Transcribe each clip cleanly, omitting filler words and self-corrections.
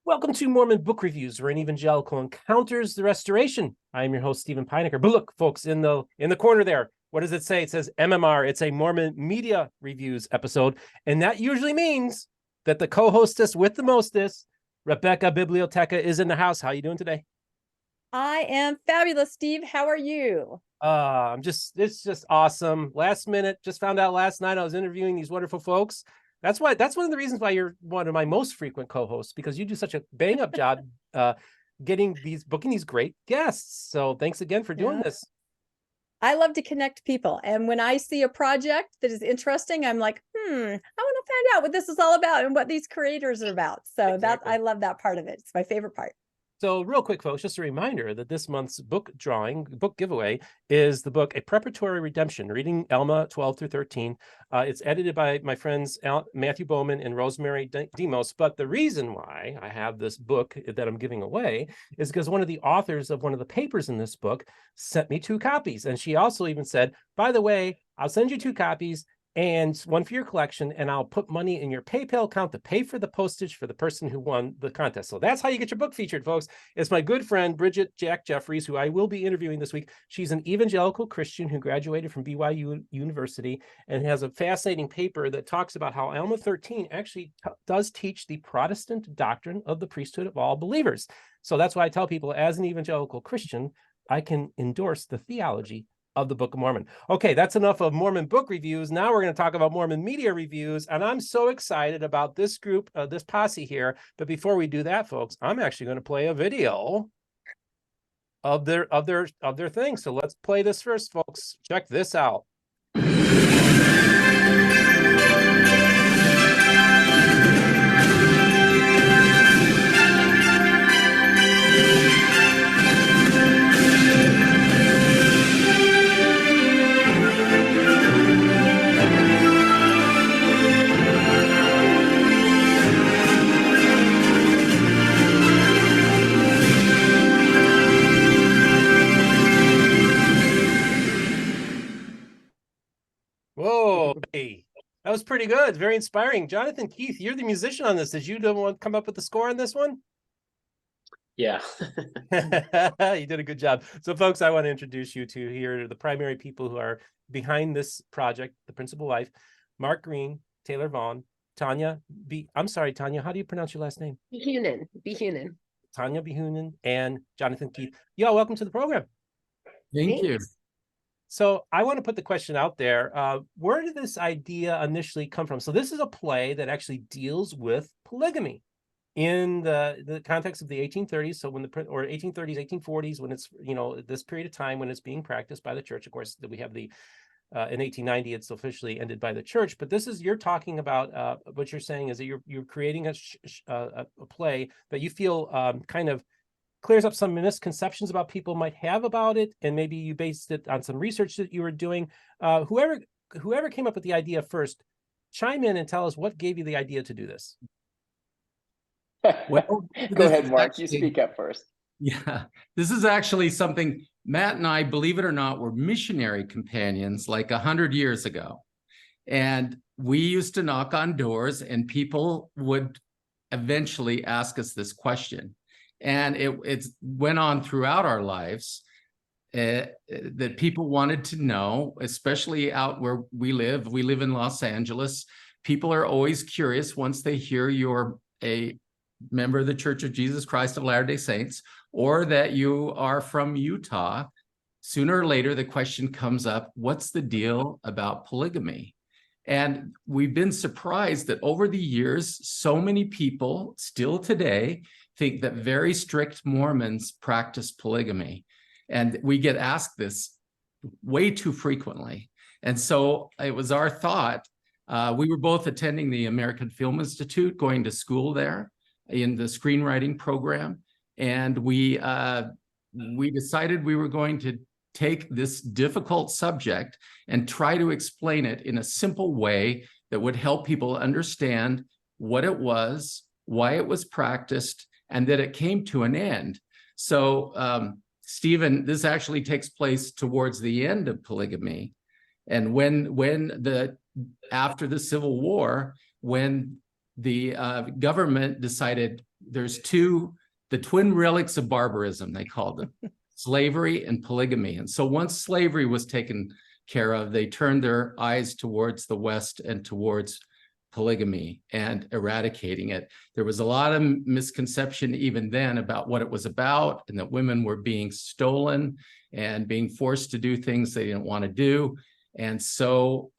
Welcome to Mormon Book Reviews, where an evangelical encounters the restoration. I am your host, Stephen Pinecker. But look, folks, in the corner there, what does it say? It says MMR. It's a Mormon Media Reviews episode, and that usually means that the co-hostess with the mostest, Rebecca Biblioteca, is in the house. How are you doing today? I am fabulous, Steve. How are you? It's just awesome. Last minute, just found out last night I was interviewing these wonderful folks. That's one of the reasons why you're one of my most frequent co-hosts, because you do such a bang up job booking these great guests. So thanks again for doing this. I love to connect people. And when I see a project that is interesting, I'm like, I want to find out what this is all about and what these creators are about. So exactly. I love that part of it. It's my favorite part. So real quick, folks, just a reminder that this month's book giveaway is the book, A Preparatory Redemption, reading Alma 12 through 13. It's edited by my friends Matthew Bowman and Rosemary Demos. But the reason why I have this book that I'm giving away is because one of the authors of one of the papers in this book sent me 2 copies. And she also even said, by the way, I'll send you 2 copies and one for your collection, and I'll put money in your PayPal account to pay for the postage for the person who won the contest. So that's how you get your book featured, folks. It's my good friend, Bridget Jack Jeffries, who I will be interviewing this week. She's an evangelical Christian who graduated from BYU University and has a fascinating paper that talks about how Alma 13 actually does teach the Protestant doctrine of the priesthood of all believers. So that's why I tell people, as an evangelical Christian, I can endorse the theology of the Book of Mormon. Okay, that's enough of Mormon book reviews. Now we're going to talk about Mormon media reviews, and I'm so excited about this group, this posse here. But before we do that, folks, I'm actually going to play a video of their thing. So let's play this first, folks. Check this out. Whoa, hey, that was pretty good. Very inspiring. Johnathon Keith, you're the musician on this. Did you come up with the score on this one? Yeah. You did a good job. So, folks, I want to introduce you to here the primary people who are behind this project, The Principal Wife: Mark Green, Taylor Vaughn, Tanya I'm sorry, Tanya, how do you pronounce your last name? Behunin. Tanya Behunin and Johnathon Keith. Y'all, welcome to the program. Thank you. So I want to put the question out there. Where did this idea initially come from? So this is a play that actually deals with polygamy in the context of the 1830s. So when 1830s, 1840s, when it's, this period of time when it's being practiced by the church. Of course, that we have in 1890, it's officially ended by the church. But you're talking about, what you're saying is that you're creating a play that you feel kind of clears up some misconceptions about people might have about it, and maybe you based it on some research that you were doing. Whoever came up with the idea first, chime in and tell us what gave you the idea to do this. Well, go ahead, Mark. You speak up first. Yeah, this is actually something Matt and I, believe it or not, were missionary companions like 100 years ago. And we used to knock on doors and people would eventually ask us this question. And it went on throughout our lives that people wanted to know, especially out where we live. We live in Los Angeles. People are always curious once they hear you're a member of the Church of Jesus Christ of Latter-day Saints, or that you are from Utah. Sooner or later, the question comes up, what's the deal about polygamy? And we've been surprised that over the years, so many people still today think that very strict Mormons practice polygamy. And we get asked this way too frequently. And so it was our thought, we were both attending the American Film Institute, going to school there in the screenwriting program. And we decided we were going to take this difficult subject and try to explain it in a simple way that would help people understand what it was, why it was practiced, and that it came to an end. So, Stephen, this actually takes place towards the end of polygamy. And after the Civil War, when the government decided there's the twin relics of barbarism, they called them, slavery and polygamy. And so once slavery was taken care of, they turned their eyes towards the West and towards polygamy and eradicating it. There was a lot of misconception even then about what it was about, and that women were being stolen and being forced to do things they didn't want to do. And so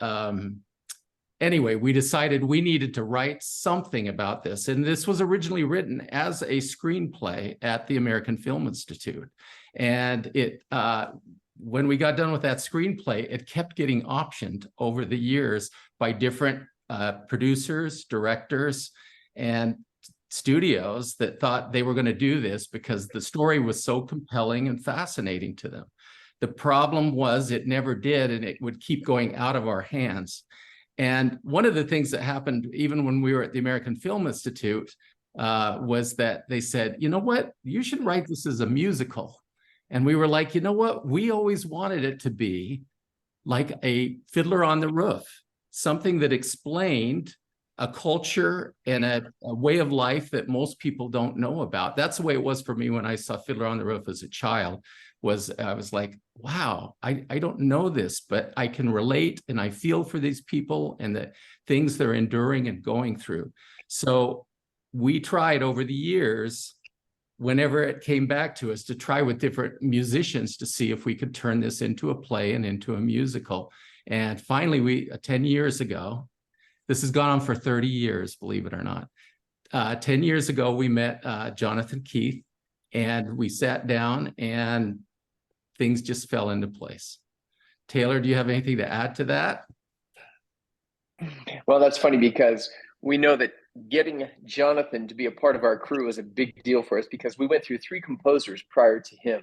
anyway, we decided we needed to write something about this. And this was originally written as a screenplay at the American Film Institute. And when we got done with that screenplay, it kept getting optioned over the years by different producers, directors, and studios that thought they were going to do this because the story was so compelling and fascinating to them. The problem was it never did, and it would keep going out of our hands. And one of the things that happened, even when we were at the American Film Institute, was that they said, you know what, you should write this as a musical. And we were like, you know what, we always wanted it to be like a Fiddler on the Roof, something that explained a culture and a way of life that most people don't know about. That's the way it was for me when I saw Fiddler on the Roof as a child. I was like, wow, I don't know this, but I can relate and I feel for these people and the things they're enduring and going through. So we tried over the years, whenever it came back to us, to try with different musicians to see if we could turn this into a play and into a musical. And finally, 10 years ago, this has gone on for 30 years, believe it or not. 10 years ago, we met Johnathon Keith, and we sat down and things just fell into place. Taylor, do you have anything to add to that? Well, that's funny because we know that getting Johnathon to be a part of our crew was a big deal for us because we went through 3 composers prior to him.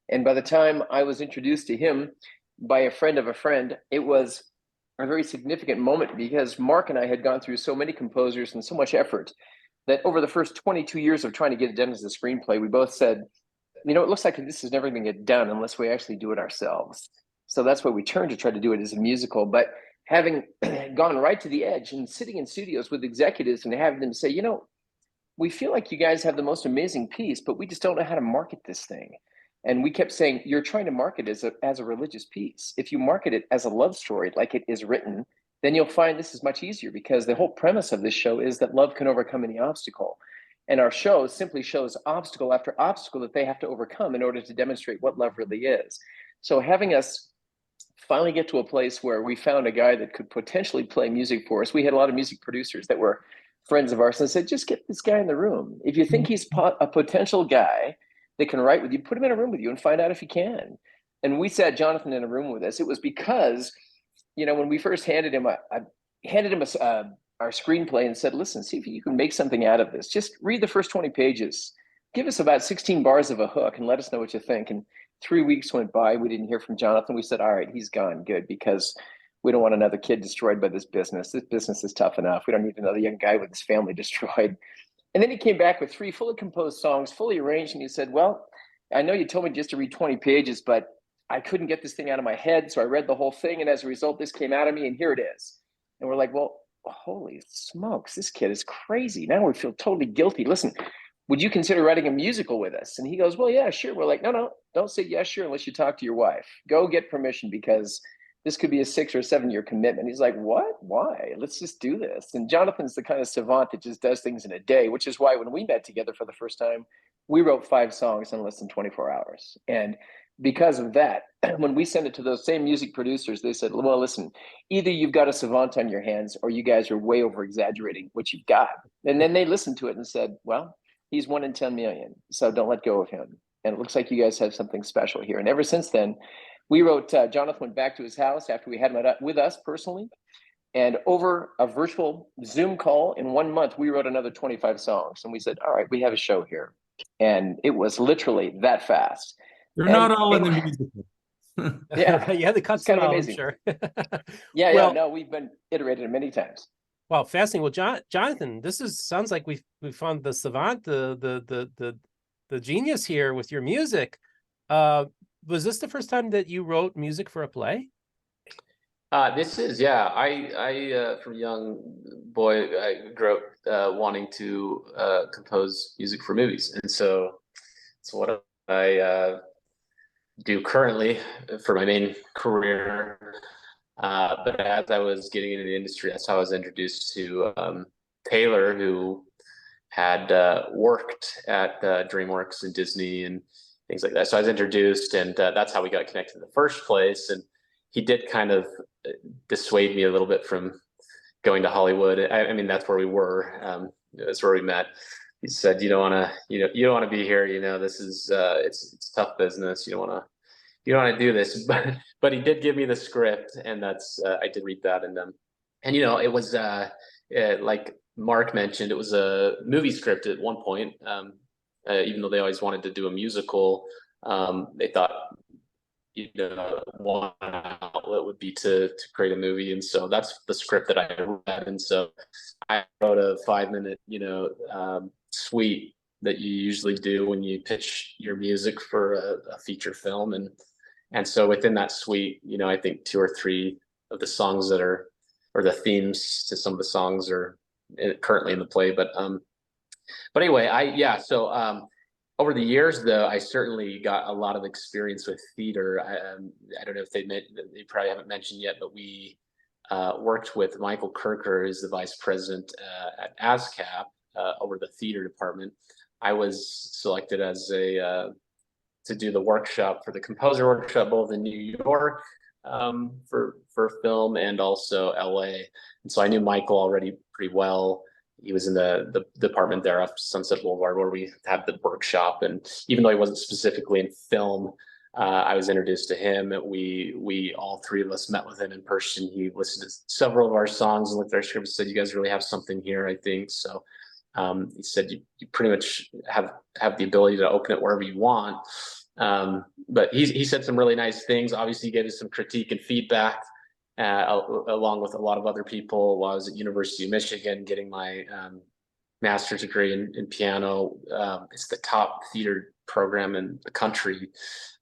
And by the time I was introduced to him by a friend of a friend, it was a very significant moment because Mark and I had gone through so many composers and so much effort that over the first 22 years of trying to get it done as a screenplay, we both said, you know, it looks like this is never going to get done unless we actually do it ourselves. So that's why we turned to try to do it as a musical. But having gone right to the edge and sitting in studios with executives and having them say, you know, we feel like you guys have the most amazing piece, but we just don't know how to market this thing. And we kept saying, you're trying to market it as a religious piece. If you market it as a love story, like it is written, then you'll find this is much easier because the whole premise of this show is that love can overcome any obstacle. And our show simply shows obstacle after obstacle that they have to overcome in order to demonstrate what love really is. So having us finally get to a place where we found a guy that could potentially play music for us. We had a lot of music producers that were friends of ours and said, just get this guy in the room. If you think he's a potential guy that can write with you, put him in a room with you and find out if he can. And we sat Johnathon in a room with us. It was because, you know, when we first handed him, our screenplay and said, listen, see if you can make something out of this. Just read the first 20 pages. Give us about 16 bars of a hook and let us know what you think. And 3 weeks went by. We didn't hear from Johnathon. We said, all right, he's gone. Good, because we don't want another kid destroyed by this business. This business is tough enough. We don't need another young guy with his family destroyed. And then he came back with 3 fully composed songs, fully arranged. And he said, well, I know you told me just to read 20 pages, but I couldn't get this thing out of my head. So I read the whole thing. And as a result, this came out of me. And here it is. And we're like, well, holy smokes, this kid is crazy. Now we feel totally guilty. Listen, would you consider writing a musical with us? And he goes, well, yeah, sure. We're like, no, don't say yes, sure, unless you talk to your wife. Go get permission because this could be a 6 or 7 year commitment. He's like, what? Why? Let's just do this. And Jonathan's the kind of savant that just does things in a day, which is why when we met together for the first time, we wrote 5 songs in less than 24 hours. And because of that, when we sent it to those same music producers, they said, well, listen, either you've got a savant on your hands or you guys are way over exaggerating what you've got. And then they listened to it and said, well, he's 1 in 10 million. So don't let go of him. And it looks like you guys have something special here. And ever since then, we wrote, Jonathan went back to his house after we had him with us personally. And over a virtual Zoom call in 1 month, we wrote another 25 songs. And we said, all right, we have a show here. And it was literally that fast. They're not all in the musical. Yeah, yeah, the cuts kind of out, amazing. Sure. Yeah, no, we've been iterated many times. Wow, fascinating. Well, Jonathan, sounds like we found the savant, the genius here with your music. Was this the first time that you wrote music for a play? This is, yeah. I from a young boy, I grew up wanting to compose music for movies, and so it's what I do currently for my main career. But as I was getting into the industry, that's how I was introduced to Taylor, who had worked at DreamWorks and Disney and things like that. So I was introduced, and that's how we got connected in the first place. And he did kind of dissuade me a little bit from going to Hollywood. I mean, that's where we were. That's where we met. He said, "You don't want to, you don't want to be here. This is it's tough business. You don't want to do this." But he did give me the script, and that's I did read that, and it was like Mark mentioned, it was a movie script at one point. Even though they always wanted to do a musical, they thought one outlet would be to create a movie, and so that's the script that I read. And so I wrote a 5-minute suite that you usually do when you pitch your music for a feature film, and so within that suite, I think 2 or 3 of the songs that are, or the themes to some of the songs are currently in the play. But anyway, so over the years, though, I certainly got a lot of experience with theater. I don't know if they probably haven't mentioned yet, but we worked with Michael Kirker, who's the vice president at ASCAP over the theater department. I was selected as to do the workshop for the composer workshop, both in New York for film and also LA. And so I knew Michael already pretty well. He was in the department there off Sunset Boulevard where we had the workshop. And even though he wasn't specifically in film, I was introduced to him. We all 3 of us met with him in person. He listened to several of our songs and looked at our script and said, "You guys really have something here, I think." So he said, you pretty much have the ability to open it wherever you want. But he said some really nice things. Obviously, he gave us some critique and feedback, along with a lot of other people while I was at University of Michigan getting my master's degree in piano. It's the top theater program in the country.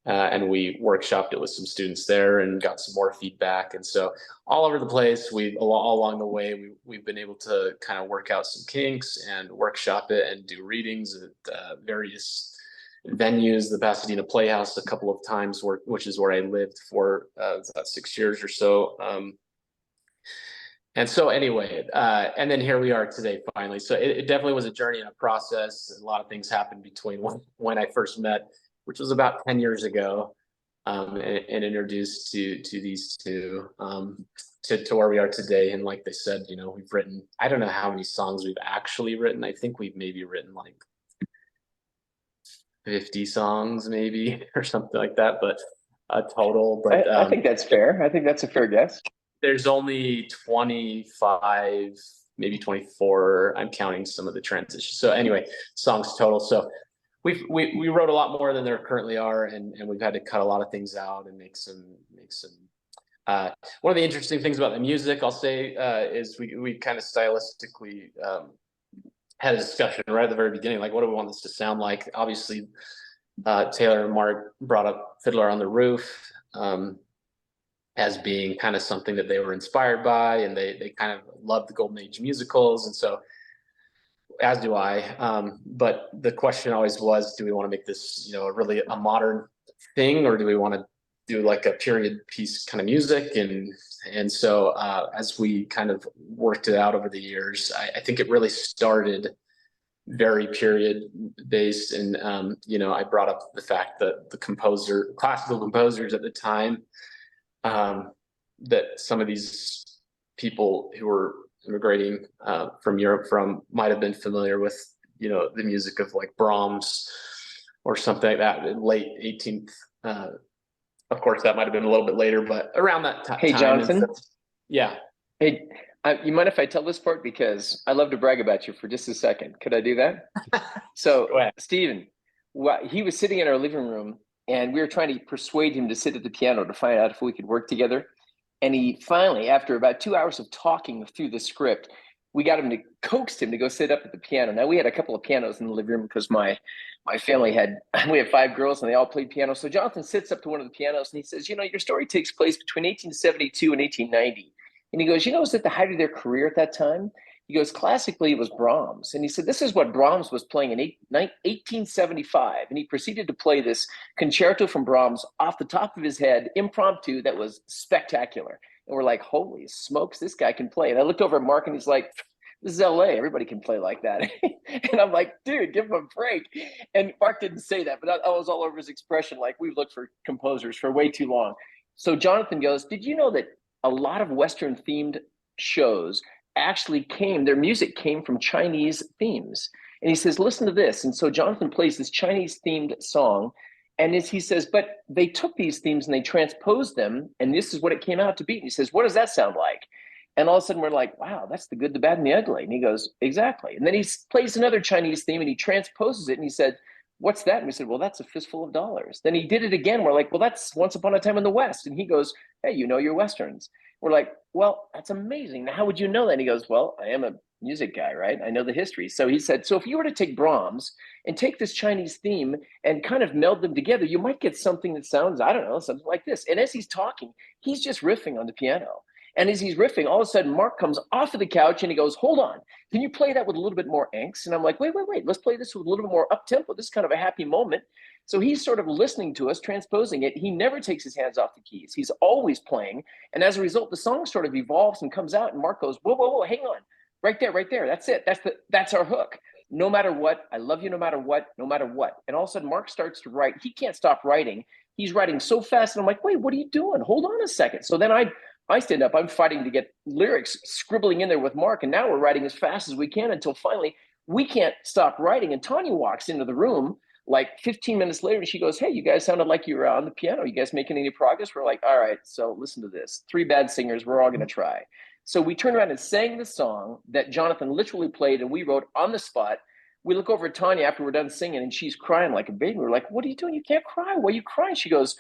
And we workshopped it with some students there and got some more feedback. And so all over the place, all along the way, we've been able to kind of work out some kinks and workshop it and do readings at various venues, the Pasadena Playhouse a couple of times, which is where I lived for about 6 years or so. And so anyway, and then here we are today, finally. So it definitely was a journey and a process. A lot of things happened between when I first met, which was about 10 years ago, and introduced to these two, to where we are today. And like they said, we've written, I don't know how many songs we've actually written. I think we've maybe written like 50 songs maybe or something like that, but a total. But I think that's fair. I think that's a fair guess. There's only 25, maybe 24. I'm counting some of the transitions. So anyway, songs total. So we wrote a lot more than there currently are, and we've had to cut a lot of things out and make some. One of the interesting things about the music, I'll say, is we kind of stylistically had a discussion right at the very beginning, like, what do we want this to sound like? Obviously, Taylor and Mark brought up Fiddler on the Roof as being kind of something that they were inspired by, and they kind of loved the Golden Age musicals, and so, as do I. But the question always was, do we want to make this, really a modern thing, or do we want to do like a period piece kind of music? And so as we kind of worked it out over the years, I think it really started very period based. And, I brought up the fact that the classical composers at the time, that some of these people who were immigrating from Europe might have been familiar with, the music of like Brahms or something like that in late 18th. Of course, that might have been a little bit later, but around that time. Hey, Jonathan. Yeah. Hey, you mind if I tell this part? Because I love to brag about you for just a second. Could I do that? So, Stephen, he was sitting in our living room, and we were trying to persuade him to sit at the piano to find out if we could work together. And he finally, after about 2 hours of talking through the script, we got him to coax him to go sit up at the piano. Now we had a couple of pianos in the living room because my family we had 5 girls and they all played piano. So Johnathon sits up to one of the pianos and he says, your story takes place between 1872 and 1890. And he goes, was at the height of their career at that time? He goes, classically, it was Brahms. And he said, this is what Brahms was playing in 1875. And he proceeded to play this concerto from Brahms off the top of his head, impromptu, that was spectacular. And we're like, holy smokes, this guy can play. And I looked over at Mark and he's like, this is LA. Everybody can play like that. And I'm like, dude, give him a break. And Mark didn't say that, but I was all over his expression. Like, we've looked for composers for way too long. So Johnathon goes, did you know that a lot of Western themed shows actually their music came from Chinese themes? And he says, listen to this. And so Johnathon plays this Chinese themed song. And he says, but they took these themes and they transposed them. And this is what it came out to be. And he says, what does that sound like? And all of a sudden we're like, wow, that's the good, the bad, and the ugly. And he goes, exactly. And then he plays another Chinese theme and he transposes it. And he said, what's that? And we said, well, that's a fistful of dollars. Then he did it again. We're like, well, that's Once Upon a Time in the West. And he goes, hey, your Westerns. We're like, well, that's amazing. Now, how would you know that? And he goes, well, I am a music guy, right? I know the history. So he said, so if you were to take Brahms and take this Chinese theme and kind of meld them together, you might get something that sounds, I don't know, something like this. And as he's talking, he's just riffing on the piano. And as he's riffing, all of a sudden, Mark comes off of the couch and he goes, hold on, can you play that with a little bit more angst? And I'm like, wait, let's play this with a little bit more up-tempo. This is kind of a happy moment. So he's sort of listening to us, transposing it. He never takes his hands off the keys. He's always playing. And as a result, the song sort of evolves and comes out. And Mark goes, whoa, hang on. Right there. That's it. That's our hook. No matter what, I love you no matter what. And all of a sudden, Mark starts to write. He can't stop writing. He's writing so fast. And I'm like, wait, what are you doing? Hold on a second. So then I stand up. I'm fighting to get lyrics, scribbling in there with Mark. And now we're writing as fast as we can until finally we can't stop writing. And Tanya walks into the room like 15 minutes later and she goes, hey, you guys sounded like you were on the piano. You guys making any progress? We're like, all right, so listen to this. 3 bad singers. We're all going to try. So we turned around and sang the song that Johnathon literally played and we wrote on the spot. We look over at Tanya after we're done singing and she's crying like a baby. We're like, what are you doing? You can't cry. Why are you crying? She goes,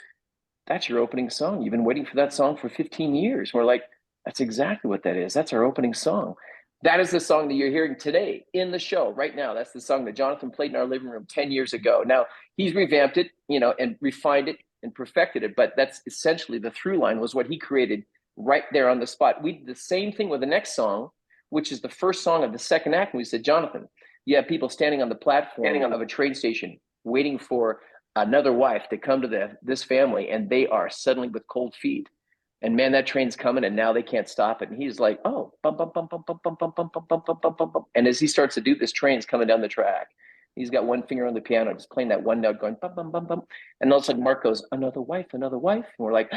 that's your opening song. You've been waiting for that song for 15 years. We're like, that's exactly what that is. That's our opening song. That is the song that you're hearing today in the show right now. That's the song that Johnathon played in our living room 10 years ago. Now he's revamped it, and refined it and perfected it. But that's essentially the through line was what he created right there on the spot. We did the same thing with the next song, which is the first song of the second act. And we said, Johnathon, you have people standing on the platform of a train station waiting for another wife to come to this family, and they are suddenly with cold feet. And man, that train's coming, and now they can't stop it. And he's like, oh, bum, bum, bum, bum, bum, bum, bum, bum, bum, bum, bum, bum, bum. And as he starts to do this, train's coming down the track. He's got one finger on the piano, just playing that one note, going bum, bum, bum, bum. And all of a sudden, Mark goes, another wife, another wife. And we're like,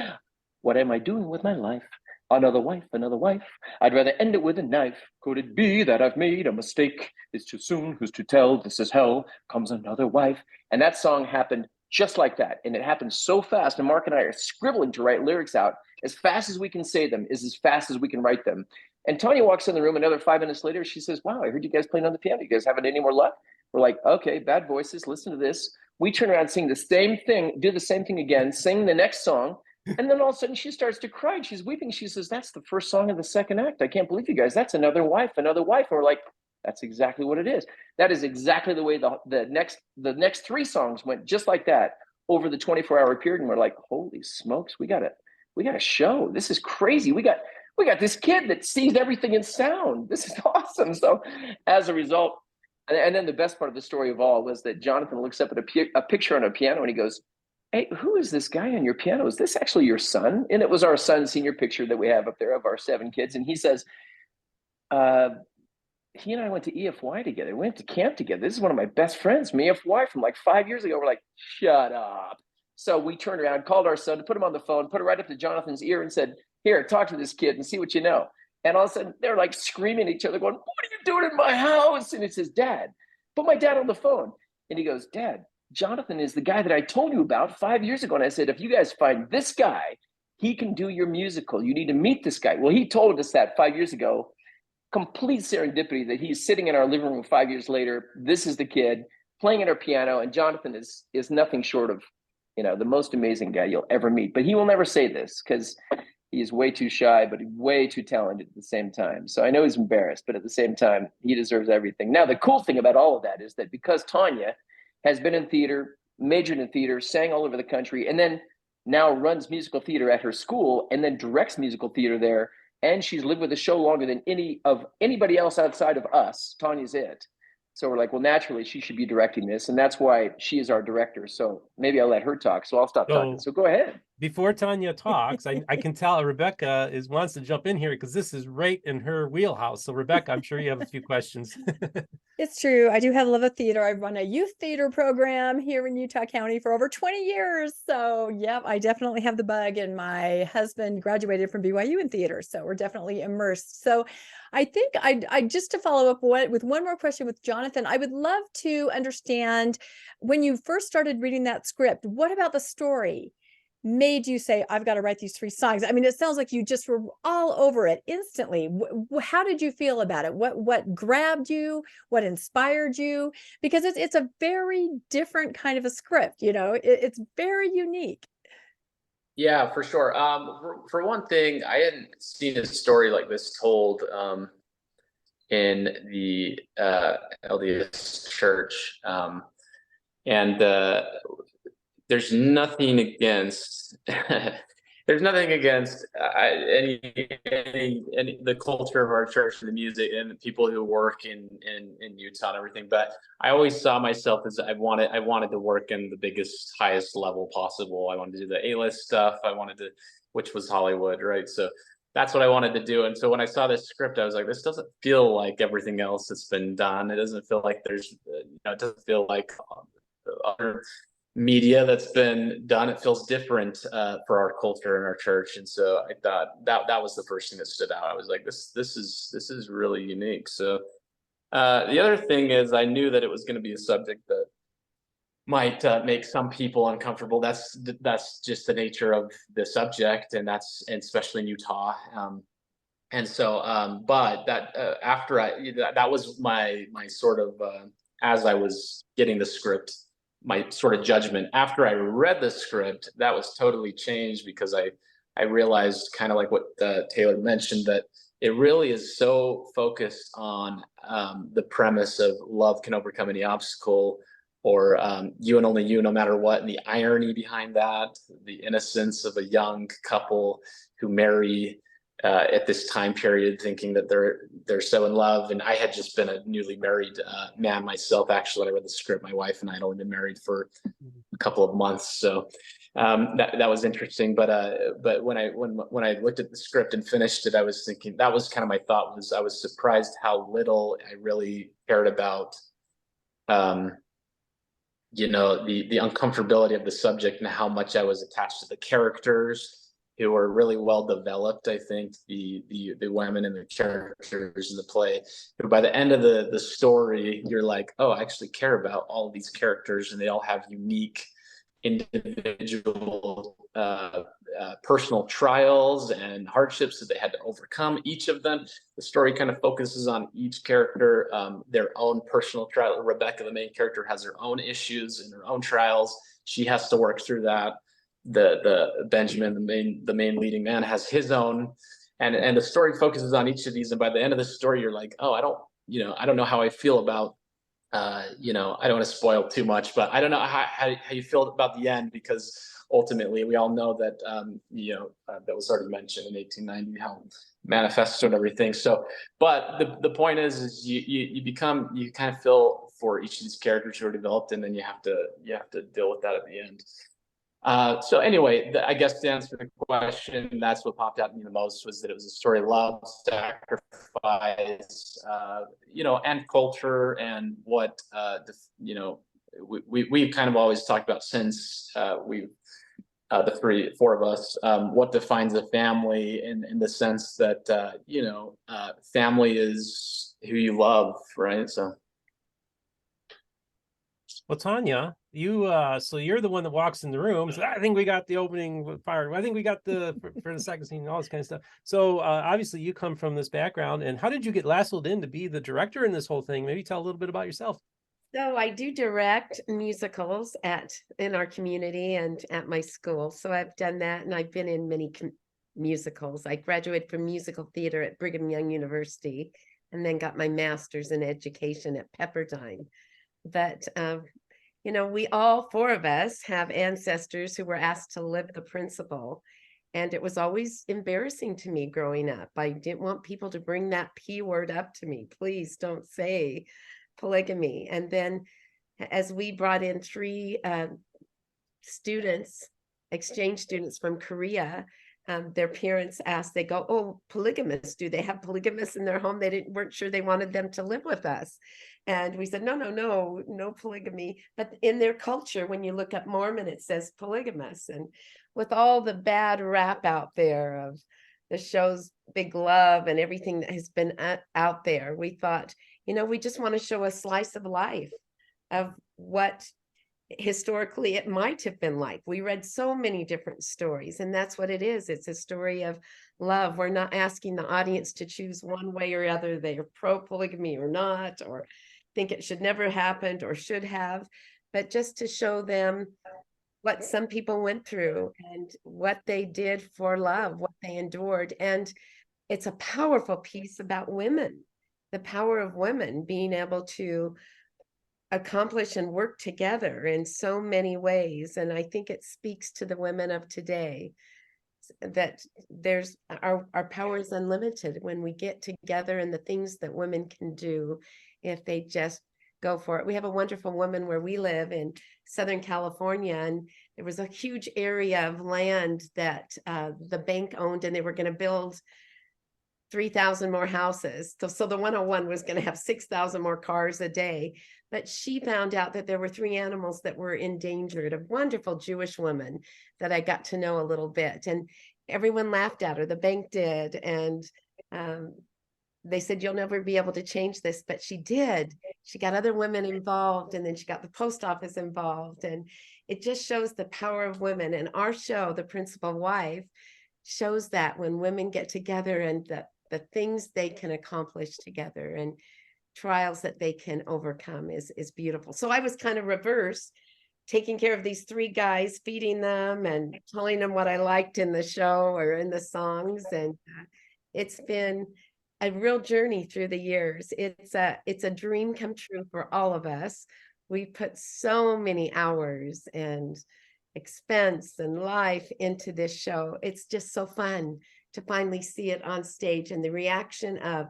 what am I doing with my life? Another wife, another wife. I'd rather end it with a knife. Could it be that I've made a mistake? It's too soon, who's to tell? This is hell, comes another wife. And that song happened just like that. And it happened so fast. And Mark and I are scribbling to write lyrics out as fast as we can say them, is as fast as we can write them. And Tanya walks in the room another 5 minutes later. She says, wow, I heard you guys playing on the piano. You guys having any more luck? We're like, okay, bad voices. Listen to this. We turn around, sing the same thing, do the same thing again, sing the next song. And then all of a sudden she starts to cry. She's weeping. She says, that's the first song of the second act. I can't believe you guys. That's another wife, another wife. And we're like, that's exactly what it is. That is exactly the way the next 3 songs went, just like that over the 24-hour period. And we're like, holy smokes, we got a show. This is crazy. We got this kid that sees everything in sound. This is awesome. So as a result, and then the best part of the story of all was that Johnathon looks up at a picture on a piano and he goes, hey, who is this guy on your piano? Is this actually your son? And it was our son's senior picture that we have up there of our 7 kids. And he says, he and I went to EFY together. We went to camp together. This is one of my best friends from EFY from like 5 years ago. We're like, shut up. So we turned around, called our son, put him on the phone, put it right up to Jonathan's ear and said, here, talk to this kid and see what you know. And all of a sudden they're like screaming at each other going, what are you doing in my house? And it says, Dad, put my dad on the phone. And he goes, Dad, Johnathon is the guy that I told you about 5 years ago. And I said, if you guys find this guy, he can do your musical. You need to meet this guy. Well, he told us that 5 years ago. Complete serendipity that he's sitting in our living room 5 years later. This is the kid playing at our piano. And Johnathon is nothing short of, the most amazing guy you'll ever meet. But he will never say this because He's way too shy, but way too talented at the same time. So I know he's embarrassed, but at the same time, he deserves everything. Now, the cool thing about all of that is that because Tanya has been in theater, majored in theater, sang all over the country, and then now runs musical theater at her school and then directs musical theater there, and she's lived with the show longer than anybody else outside of us. Tanya's it. So we're like, well, naturally, she should be directing this. And that's why she is our director. So maybe I'll let her talk. So I'll stop talking. So go ahead. Before Tanya talks, I can tell Rebecca wants to jump in here because this is right in her wheelhouse. So Rebecca, I'm sure you have a few questions. It's true. I do have love of theater. I've run a youth theater program here in Utah County for over 20 years. So yeah, I definitely have the bug, and my husband graduated from BYU in theater. So we're definitely immersed. So I think I just to follow up with one more question with Johnathon, I would love to understand, when you first started reading that script, what about the story made you say, I've got to write these 3 songs? I mean, it sounds like you just were all over it instantly. How did you feel about it? What grabbed you? What inspired you? Because it's a very different kind of a script, you know, it's very unique. Yeah, for sure. For one thing, I hadn't seen a story like this told in the LDS church. And there's nothing against there's nothing against any the culture of our church and the music and the people who work in Utah and everything. But I always saw myself as I wanted to work in the biggest, highest level possible. I wanted to do the A-list stuff. Which was Hollywood, right? So that's what I wanted to do. And so when I saw this script, I was like, this doesn't feel like everything else that's been done. It doesn't feel like there's, it doesn't feel like other media that's been done. It feels different for our culture and our church. And so I thought that was the first thing that stood out. I was like, this is really unique. So the other thing is, I knew that it was going to be a subject that might make some people uncomfortable. That's just the nature of the subject, and especially in Utah. And so, but that after that was my sort of as I was getting the script, my sort of judgment. After I read the script, that was totally changed, because I realized, kind of like what Taylor mentioned, that it really is so focused on the premise of love can overcome any obstacle, or you and only you, no matter what, and the irony behind that, the innocence of a young couple who marry at this time period, thinking that they're so in love. And I had just been a newly married man myself. Actually, when I read the script, my wife and I had only been married for a couple of months, so that was interesting. But when I looked at the script and finished it, I was thinking, that was kind of my thought, was I was surprised how little I really cared about you know, the uncomfortability of the subject, and how much I was attached to the characters, who were really well developed. I think the women and the characters in the play, who by the end of the story, you're like, oh, I actually care about all of these characters, and they all have unique individual personal trials and hardships that they had to overcome. Each of them, the story kind of focuses on each character, their own personal trial. Rebecca, the main character, has her own issues and her own trials. She has to work through that. The Benjamin, the main leading man, has his own, and the story focuses on each of these. And by the end of the story, you're like, oh, I don't know how I feel about you know, I don't want to spoil too much, but I don't know how you feel about the end, because ultimately we all know that, you know, that was already mentioned in 1890, how manifesto and everything. So, but the point is you kind of feel for each of these characters who are developed, and then you have to deal with that at the end. So anyway, I guess to answer the question, that's what popped out at me the most, was that it was a story of love, sacrifice, you know, and culture, and what, you know, we've kind of always talked about, since the 4 of us, what defines a family, in the sense that, you know, family is who you love, right? So. Well, Tanya, so you're the one that walks in the room. So I think we got the opening fire. I think we got for the second scene and all this kind of stuff. So obviously you come from this background, and how did you get lassoed in to be the director in this whole thing? Maybe tell a little bit about yourself. So I do direct musicals in our community and at my school. So I've done that, and I've been in many musicals. I graduated from musical theater at Brigham Young University and then got my master's in education at Pepperdine. But, you know, we all four of us have ancestors who were asked to live the principle. And it was always embarrassing to me growing up. I didn't want people to bring that P word up to me. Please don't say polygamy. And then as we brought in 3 students, exchange students from Korea, their parents asked, they go, oh, polygamous, do they have polygamists in their home? They weren't sure they wanted them to live with us. And we said, no polygamy. But in their culture, when you look up Mormon, it says polygamous. And with all the bad rap out there of the shows Big Love and everything that has been out there, we thought, you know, we just want to show a slice of life of what historically it might have been like. We read so many different stories, and that's what it is. It's a story of love. We're not asking the audience to choose one way or other. They are pro polygamy or not, or think it should never happened or should have, but just to show them what some people went through and what they did for love, what they endured. And it's a powerful piece about women, the power of women being able to accomplish and work together in so many ways. And I think it speaks to the women of today that there's our power is unlimited when we get together, and the things that women can do if they just go for it. We have a wonderful woman where we live in Southern California, and there was a huge area of land that the bank owned, and they were going to build 3,000 more houses. So the 101 was going to have 6,000 more cars a day. But she found out that there were 3 animals that were endangered, a wonderful Jewish woman that I got to know a little bit. And everyone laughed at her, the bank did. And they said, you'll never be able to change this, but she did. She got other women involved, and then she got the post office involved. And it just shows the power of women. And our show, The Principal Wife, shows that when women get together and the things they can accomplish together and trials that they can overcome is beautiful. So I was kind of reverse, taking care of these 3 guys, feeding them and telling them what I liked in the show or in the songs. And it's been a real journey through the years. It's a dream come true for all of us. We put so many hours and expense and life into this show. It's just so fun to finally see it on stage, and the reaction of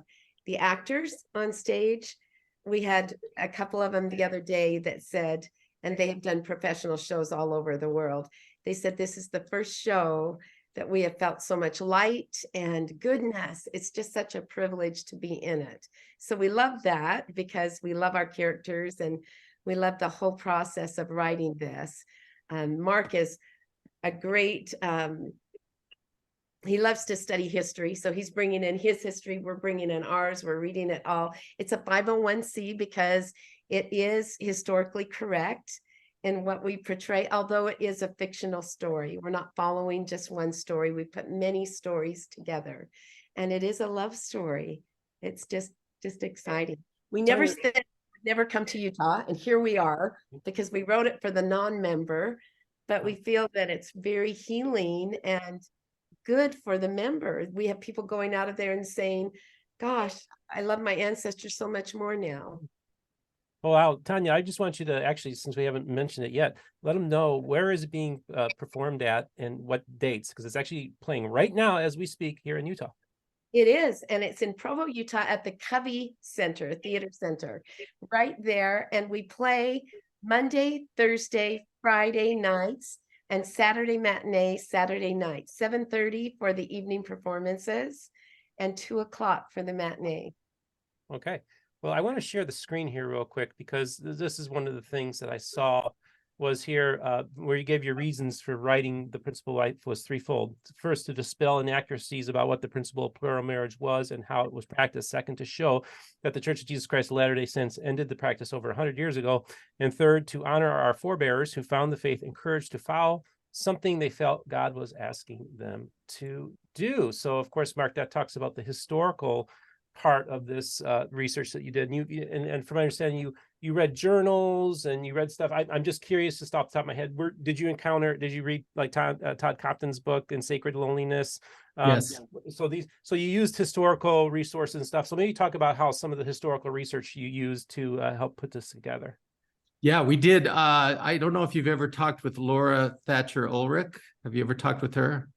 the actors on stage. We had a couple of them the other day that said, and they have done professional shows all over the world. They said, this is the first show that we have felt so much light and goodness. It's just such a privilege to be in it. So we love that because we love our characters and we love the whole process of writing this. Mark is a great, he loves to study history. So he's bringing in his history. We're bringing in ours. We're reading it all. It's a 501c because it is historically correct in what we portray, although it is a fictional story. We're not following just one story. We put many stories together, and it is a love story. It's just exciting. We never said never come to Utah, and here we are because we wrote it for the non-member, but we feel that it's very healing and good for the member. We have people going out of there and saying, gosh, I love my ancestors so much more now. Oh, wow. Tanya, I just want you to actually, since we haven't mentioned it yet, let them know where is it being performed at and what dates, because it's actually playing right now as we speak here in Utah. It is, and it's in Provo, Utah at the Covey Center, Theater Center, right there. And we play Monday, Thursday, Friday nights, and Saturday matinee, Saturday night, 7:30 for the evening performances and 2:00 for the matinee. Okay. Well, I want to share the screen here real quick because this is one of the things that I saw was here where you gave your reasons for writing The Principal Wife was threefold. First, to dispel inaccuracies about what the principle of plural marriage was and how it was practiced. Second, to show that the Church of Jesus Christ of Latter-day Saints ended the practice over 100 years ago. And third, to honor our forebears who found the faith encouraged to follow something they felt God was asking them to do. So, of course, Mark, that talks about the historical part of this research that you did. And from my understanding, you read journals and you read stuff. I'm just curious, just off the top of my head, did you read like Todd Copton's book in Sacred Loneliness? Yes. So you used historical resources and stuff. So maybe talk about how some of the historical research you used to help put this together. Yeah, we did. I don't know if you've ever talked with Laura Thatcher Ulrich. Have you ever talked with her?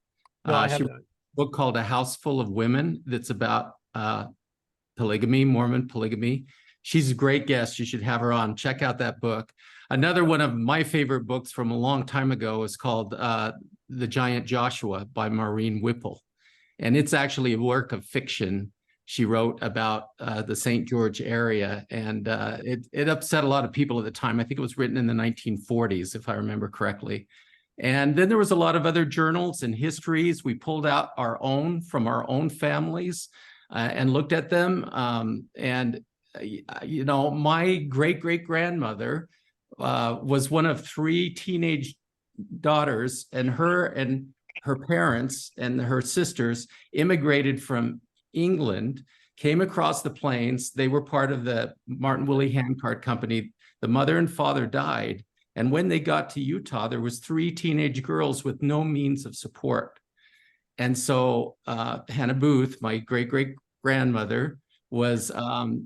No, I she haven't. wrote a book called A House Full of Women that's about polygamy, Mormon polygamy. She's a great guest. You should have her on. Check out that book. Another one of my favorite books from a long time ago is called The Giant Joshua by Maureen Whipple. And it's actually a work of fiction she wrote about the St. George area. And it upset a lot of people at the time. I think it was written in the 1940s, if I remember correctly. And then there was a lot of other journals and histories. We pulled out our own from our own families and looked at them. You know, my great-great-grandmother was one of 3 teenage daughters, and her parents and her sisters immigrated from England, came across the plains. They were part of the Martin Willie Handcart Company. The mother and father died. And when they got to Utah, there was 3 teenage girls with no means of support. And so Hannah Booth, my great-great-grandmother, was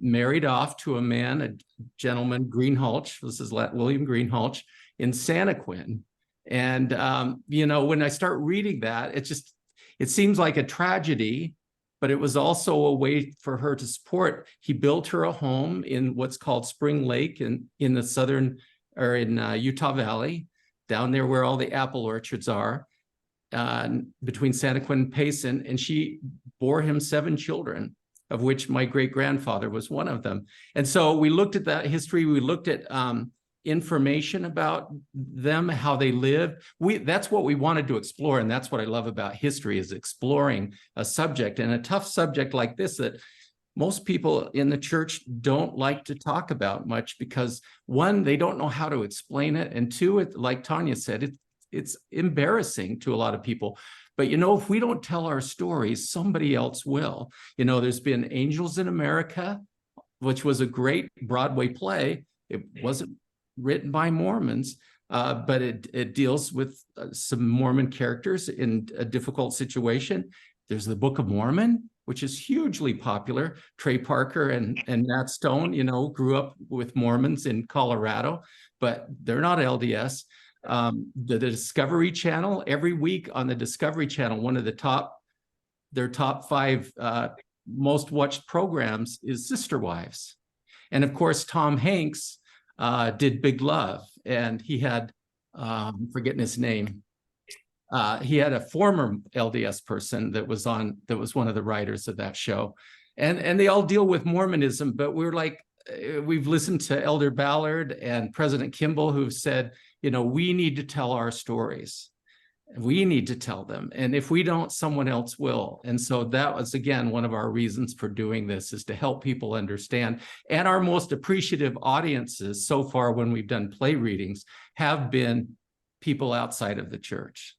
married off to a man, a gentleman, Greenhalgh. This is William Greenhalgh in Santaquin. And, you know, when I start reading that, it seems like a tragedy, but it was also a way for her to support. He built her a home in what's called Spring Lake in the southern, or in Utah Valley, down there where all the apple orchards are, between Santaquin and Payson. And she bore him 7 children, of which my great-grandfather was one of them. And so we looked at that history. We looked at information about them, how they lived. That's what we wanted to explore. And that's what I love about history, is exploring a subject, and a tough subject like this that most people in the church don't like to talk about much, because 1, they don't know how to explain it. And 2, like Tanya said, it's embarrassing to a lot of people. But, you know, if we don't tell our stories, somebody else will. You know, there's been Angels in America, which was a great Broadway play. It wasn't written by Mormons, but it deals with some Mormon characters in a difficult situation. There's the Book of Mormon, which is hugely popular. Trey Parker and Nat Stone, you know, grew up with Mormons in Colorado, but they're not LDS. The Discovery Channel, every week on the Discovery Channel, one of their top 5 most watched programs is Sister Wives. And of course, Tom Hanks did Big Love, and he had, I'm forgetting his name. He had a former LDS person that was one of the writers of that show. And they all deal with Mormonism, but we're like, we've listened to Elder Ballard and President Kimball, who've said, you know, we need to tell our stories. We need to tell them. And if we don't, someone else will. And so that was, again, one of our reasons for doing this, is to help people understand. And our most appreciative audiences so far, when we've done play readings, have been people outside of the church.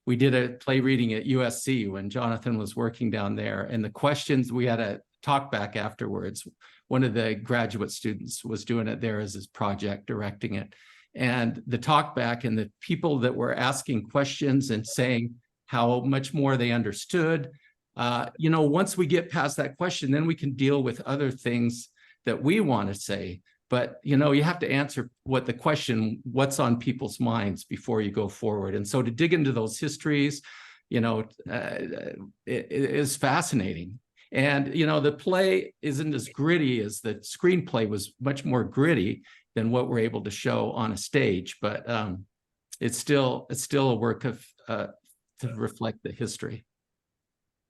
We did a play reading at USC when Johnathon was working down there. And the questions, we had a talk back afterwards. One of the graduate students was doing it there as his project, directing it. And the talk back, and the people that were asking questions and saying how much more they understood, you know, once we get past that question, then we can deal with other things that we want to say. But, you know, you have to answer what's on people's minds before you go forward. And so to dig into those histories, you know, it is fascinating. And, you know, the play isn't as gritty as the screenplay was, much more gritty than what we're able to show on a stage. But it's still a work of to reflect the history.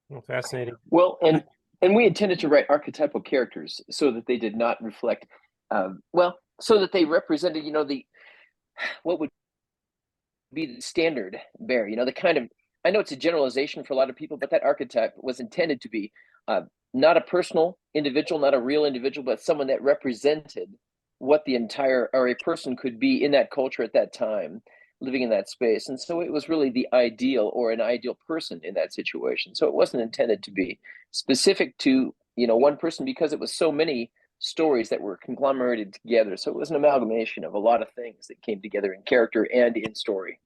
Well, fascinating. Well, and we intended to write archetypal characters so that they did not reflect, so that they represented, you know, what would be the standard bearer, you know, the kind of, I know it's a generalization for a lot of people, but that archetype was intended to be not a personal individual, not a real individual, but someone that represented what the entire, or a person could be in that culture at that time, living in that space. And so it was really the ideal, or an ideal person in that situation. So it wasn't intended to be specific to, you know, one person, because it was so many stories that were conglomerated together. So it was an amalgamation of a lot of things that came together in character and in story.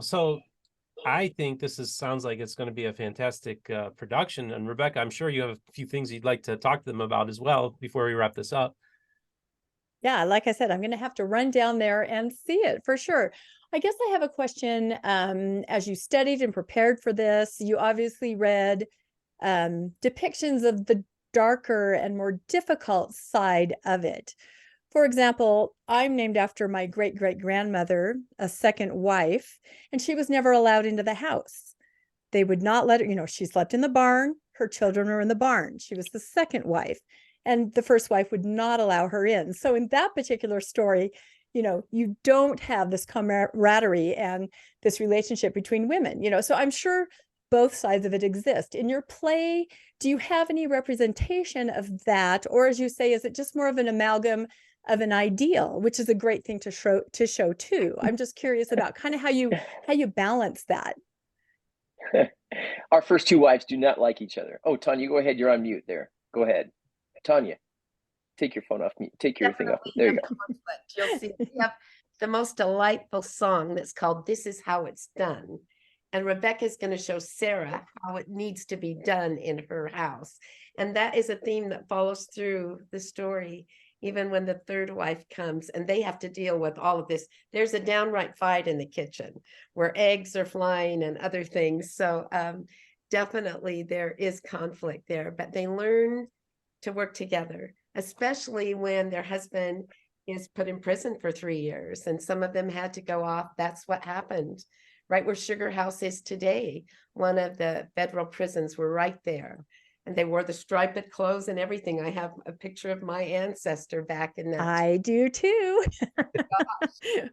So I think sounds like it's going to be a fantastic production. And Rebecca, I'm sure you have a few things you'd like to talk to them about as well before we wrap this up. Yeah, like I said, I'm going to have to run down there and see it for sure. I guess I have a question. As you studied and prepared for this, you obviously read depictions of the darker and more difficult side of it. For example, I'm named after my great-great-grandmother, a second wife, and she was never allowed into the house. They would not let her, she slept in the barn. Her children were in the barn. She was the second wife, and the first wife would not allow her in. So in that particular story, you don't have this camaraderie and this relationship between women, so I'm sure both sides of it exist. In your play, do you have any representation of that? Or as you say, is it just more of an amalgam of an ideal, which is a great thing to show too? I'm just curious about kind of how you balance that. Our first two wives do not like each other. Oh, Tanya, go ahead. You're on mute there. Go ahead. Tanya, take your phone off mute. Take your thing off. There you go. You'll see we have the most delightful song that's called "This Is How It's Done." And Rebecca's going to show Sarah how it needs to be done in her house. And that is a theme that follows through the story, even when the third wife comes and they have to deal with all of this. There's a downright fight in the kitchen where eggs are flying and other things. So definitely there is conflict there, but they learn to work together, especially when their husband is put in prison for 3 years and some of them had to go off. That's what happened. Right where Sugar House is today, one of the federal prisons were right there. And they wore the striped clothes and everything. I have a picture of my ancestor back in that. I do too.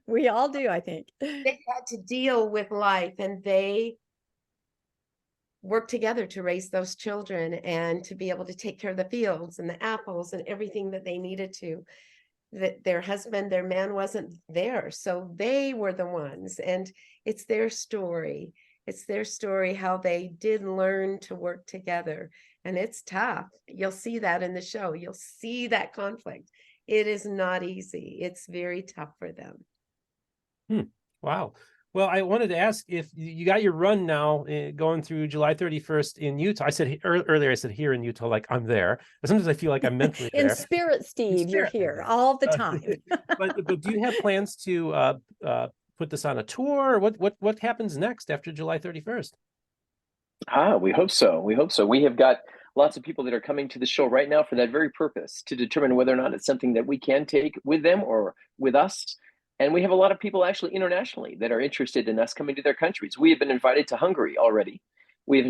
We all do, I think. They had to deal with life and they worked together to raise those children and to be able to take care of the fields and the apples and everything that they needed to. That their husband, their man wasn't there. So they were the ones, and it's their story. It's their story, how they did learn to work together. And it's tough. You'll see that in the show. You'll see that conflict. It is not easy. It's very tough for them. Wow. Well, I wanted to ask if you got your run now going through July 31st in Utah. I said earlier, I said here in Utah, like I'm there. But sometimes I feel like I'm mentally In there. spirit, Steve, you're here all the time. But do you have plans to put this on a tour? What happens next after July 31st? We hope so. We hope so. We have got lots of people that are coming to the show right now for that very purpose, to determine whether or not it's something that we can take with them or with us. And we have a lot of people actually internationally that are interested in us coming to their countries. We have been invited to Hungary already. We have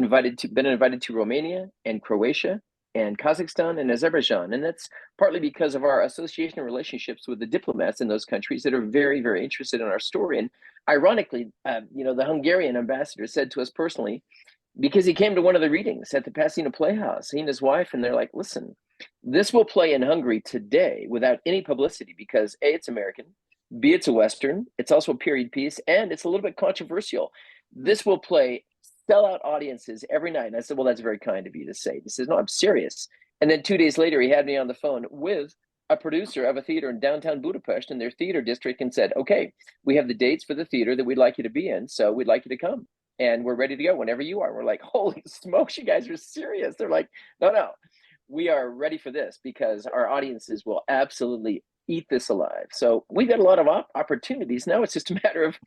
been invited to Romania and Croatia and Kazakhstan and Azerbaijan. And that's partly because of our association relationships with the diplomats in those countries that are very, very interested in our story. And ironically, the Hungarian ambassador said to us personally, because he came to one of the readings at the Pasadena Playhouse, he and his wife, and they're like, listen, this will play in Hungary today without any publicity because A, it's American, B, it's a Western, it's also a period piece, and it's a little bit controversial. This will play sellout audiences every night. And I said, well, that's very kind of you to say. He says, no, I'm serious. And then 2 days later, he had me on the phone with a producer of a theater in downtown Budapest in their theater district and said, okay, we have the dates for the theater that we'd like you to be in. So we'd like you to come. And we're ready to go whenever you are. We're like, holy smokes, you guys are serious. They're like, no, we are ready for this because our audiences will absolutely eat this alive. So we've got a lot of opportunities. Now it's just a matter of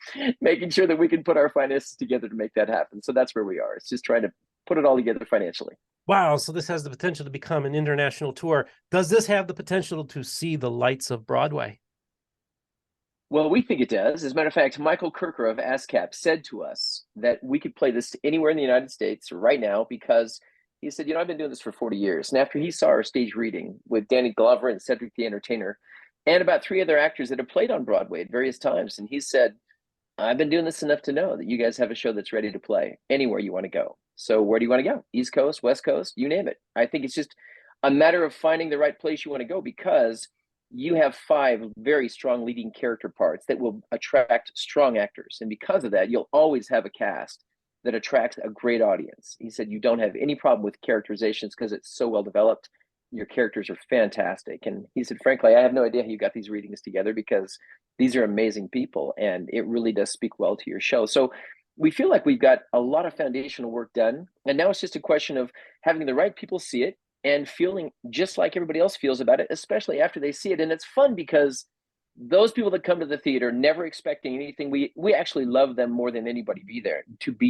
making sure that we can put our finances together to make that happen. So that's where we are. It's just trying to put it all together financially. Wow. So this has the potential to become an international tour. Does this have the potential to see the lights of Broadway? Well, we think it does. As a matter of fact, Michael Kirker of ASCAP said to us that we could play this anywhere in the United States right now because he said, I've been doing this for 40 years. And after he saw our stage reading with Danny Glover and Cedric the Entertainer, and about 3 other actors that have played on Broadway at various times. And he said, I've been doing this enough to know that you guys have a show that's ready to play anywhere you want to go. So where do you want to go? East Coast, West Coast, you name it. I think it's just a matter of finding the right place you want to go because you have 5 very strong leading character parts that will attract strong actors. And because of that, you'll always have a cast that attracts a great audience. He said, you don't have any problem with characterizations because it's so well developed. Your characters are fantastic. And he said, frankly, I have no idea how you got these readings together because these are amazing people and it really does speak well to your show. So we feel like we've got a lot of foundational work done. And now it's just a question of having the right people see it and feeling just like everybody else feels about it, especially after they see it. And it's fun because those people that come to the theater never expecting anything, we actually love them more than anybody be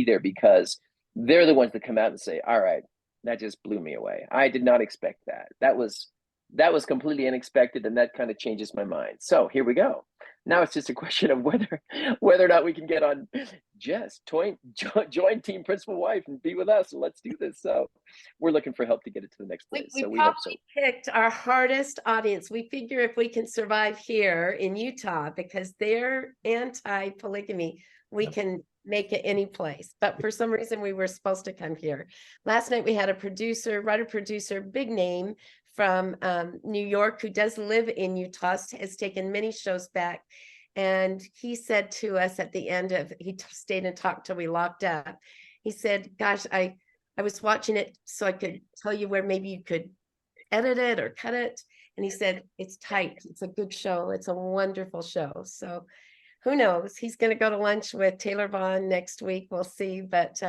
there because they're the ones that come out and say, all right, that just blew me away. I did not expect that. That was completely unexpected, and that kind of changes my mind. So here we go. Now it's just a question of whether or not we can get on Jess, join Team Principal Wife and be with us. And let's do this. So we're looking for help to get it to the next place. We probably picked our hardest audience. We figure if we can survive here in Utah, because they're anti-polygamy, we can make it any place. But for some reason, we were supposed to come here. Last night, we had a writer-producer, big name from New York, who does live in Utah, has taken many shows back. And he said to us at the end of, he stayed and talked till we locked up. He said, gosh, I was watching it so I could tell you where maybe you could edit it or cut it. And he said, it's tight. It's a good show. It's a wonderful show. So who knows? He's going to go to lunch with Taylor Vaughn next week. We'll see. But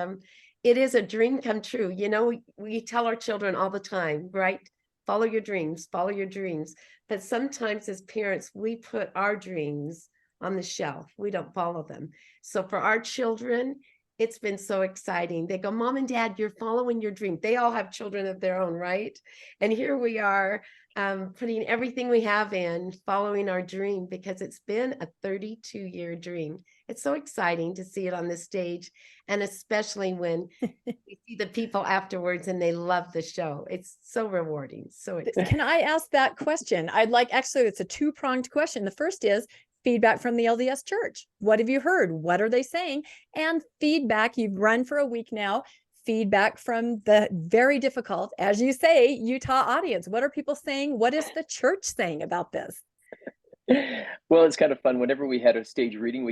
it is a dream come true. You know, we tell our children all the time, right? Follow your dreams, follow your dreams. But sometimes as parents, we put our dreams on the shelf. We don't follow them. So for our children, it's been so exciting. They go, Mom and Dad, you're following your dream. They all have children of their own, right? And here we are putting everything we have in, following our dream, because it's been a 32-year dream. It's so exciting to see it on the stage, and especially when we see the people afterwards and they love the show. It's so rewarding. So exciting. Can I ask that question? Actually, it's a two-pronged question. The first is feedback from the LDS Church. What have you heard? What are they saying? And feedback, you've run for a week now, feedback from the very difficult, as you say, Utah audience. What are people saying? What is the church saying about this? Well, it's kind of fun. Whenever we had a stage reading,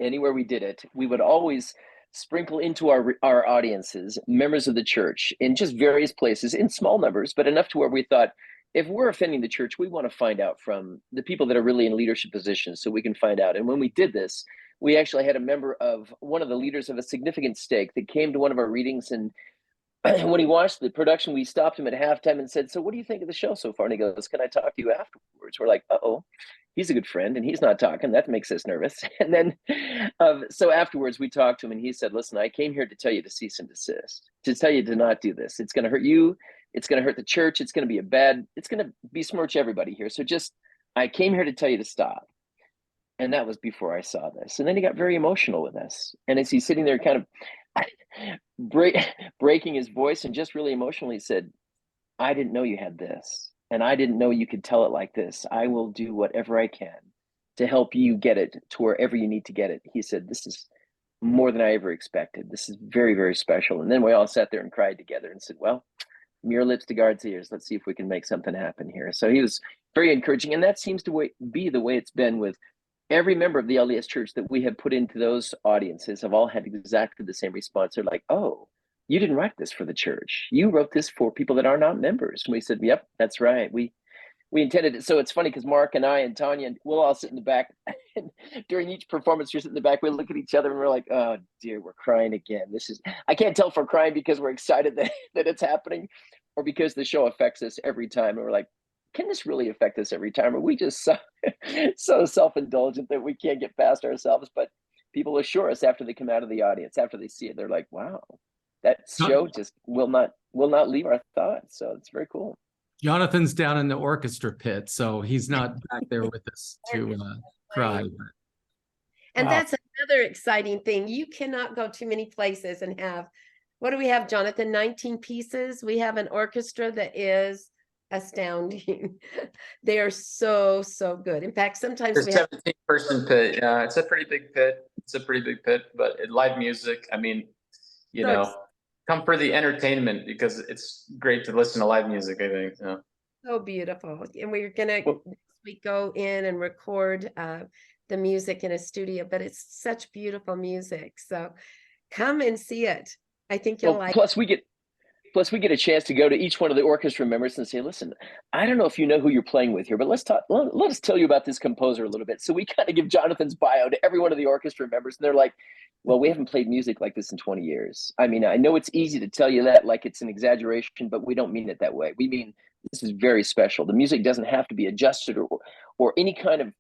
anywhere we did it, we would always sprinkle into our audiences members of the church in just various places in small numbers, but enough to where we thought, if we're offending the church, we want to find out from the people that are really in leadership positions so we can find out. And when we did this, we actually had a member of one of the leaders of a significant stake that came to one of our readings, and when he watched the production, we stopped him at halftime and said, so what do you think of the show so far? And he goes, can I talk to you afterwards? We're like, uh-oh, he's a good friend and he's not talking. That makes us nervous. And then, so afterwards we talked to him and he said, listen, I came here to tell you to cease and desist, to tell you to not do this. It's going to hurt you. It's going to hurt the church. It's going to besmirch everybody here. So I came here to tell you to stop. And that was before I saw this. And then he got very emotional with us. And as he's sitting there kind of breaking his voice and just really emotionally said, I didn't know you had this. And I didn't know you could tell it like this. I will do whatever I can to help you get it to wherever you need to get it. He said, this is more than I ever expected. This is very, very special. And then we all sat there and cried together and said, well, from your lips to God's ears, let's see if we can make something happen here. So he was very encouraging. And that seems to be the way it's been with every member of the LDS Church that we have put into those audiences. Have all had exactly the same response. They're like, oh, you didn't write this for the church. You wrote this for people that are not members. And we said, yep, that's right. We intended it. So it's funny because Mark and I and Tanya, we'll all sit in the back. And during each performance, you're sitting in the back, we look at each other and we're like, oh dear, we're crying again. I can't tell if we're crying because we're excited that it's happening or because the show affects us every time. And we're like, can this really affect us every time? Or we just so self-indulgent that we can't get past ourselves? But people assure us after they come out of the audience, after they see it, they're like, wow, that show just will not leave our thoughts. So it's very cool. Jonathan's down in the orchestra pit, so he's not back there with us to cry. And Wow. that's another exciting thing. You cannot go too many places and have, what do we have, Jonathan? 19 pieces. We have an orchestra that is astounding. They are so good. In fact, sometimes There's we have 17-person pit. Yeah, it's a pretty big pit. But live music, I mean, you know, come for the entertainment because it's great to listen to live music, I think. So, so beautiful. And we're gonna go in and record the music in a studio, but it's such beautiful music. So Come and see it. I think you'll Well, like. plus we get a chance to go to each one of the orchestra members and say, listen, I don't know if you know who you're playing with here, but let's talk. Let us tell you about this composer a little bit. So we kind of give Jonathan's bio to every one of the orchestra members, and they're like, well, we haven't played music like this in 20 years. I mean, I know it's easy to tell you that like it's an exaggeration, but we don't mean it that way. We mean this is very special. The music doesn't have to be adjusted or any kind of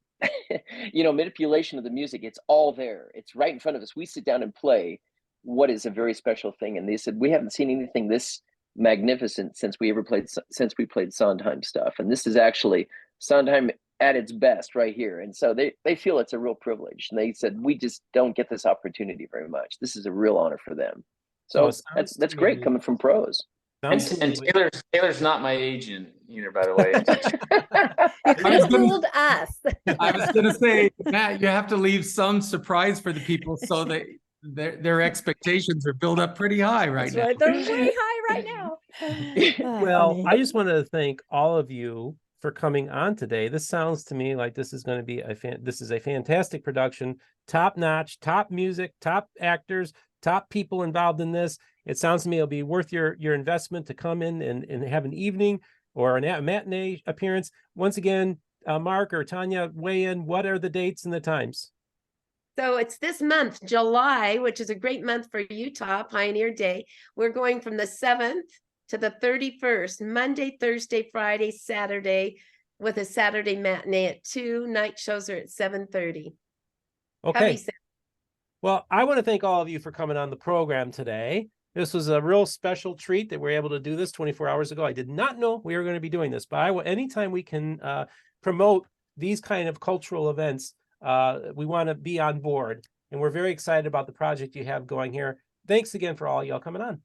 manipulation of the music. It's all there. It's right in front of us. We sit down and play what is a very special thing. And they said, we haven't seen anything this magnificent since we played Sondheim stuff. And this is actually Sondheim at its best right here. And so they feel it's a real privilege. And they said, we just don't get this opportunity very much. This is a real honor for them. So that's great coming from pros. And Taylor's not my agent either, by the way. You could have fooled us. I was going to say, Matt, you have to leave some surprise for the people so that their expectations are built up pretty high right now. Right. They're way high right now. Well, I just wanted to thank all of you for coming on today. This sounds to me like this is going to be this is a fantastic production, top notch, top music, top actors, top people involved in this. It sounds to me it'll be worth your investment to come in and have an evening or a matinee appearance. Once again, Mark or Tanya, weigh in. What are the dates and the times? So it's this month, July, which is a great month for Utah, Pioneer Day. We're going from the 7th to the 31st, Monday, Thursday, Friday, Saturday, with a Saturday matinee at 2. Night shows are at 7:30. Okay. Well, I want to thank all of you for coming on the program today. This was a real special treat that we're able to do this 24 hours ago. I did not know we were going to be doing this, but anytime we can promote these kind of cultural events, we want to be on board, and we're very excited about the project you have going here. Thanks again for all y'all coming on.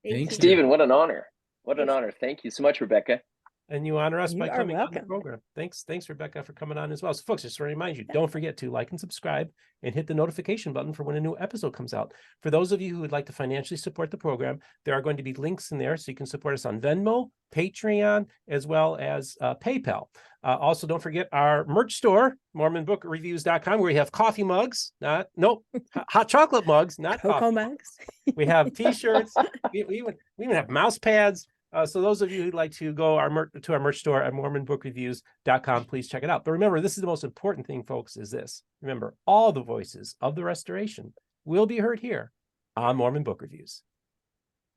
Thanks, Stephen. What an honor. What an honor. Thank you so much, Rebecca. And you honor us by coming on the welcome. program. Thanks, Rebecca, for coming on as well. So, folks, just to remind you, don't forget to like and subscribe and hit the notification button for when a new episode comes out. For those of you who would like to financially support the program, there are going to be links in there so you can support us on Venmo, Patreon, as well as PayPal. Also, don't forget our merch store, MormonBookReviews.com, where we have coffee mugs, hot chocolate mugs, not cocoa mugs. We have T-shirts. we even have mouse pads. So those of you who'd like to go to our merch store at MormonBookReviews.com, please check it out. But remember, this is the most important thing, folks, is this. Remember, all the voices of the restoration will be heard here on Mormon Book Reviews.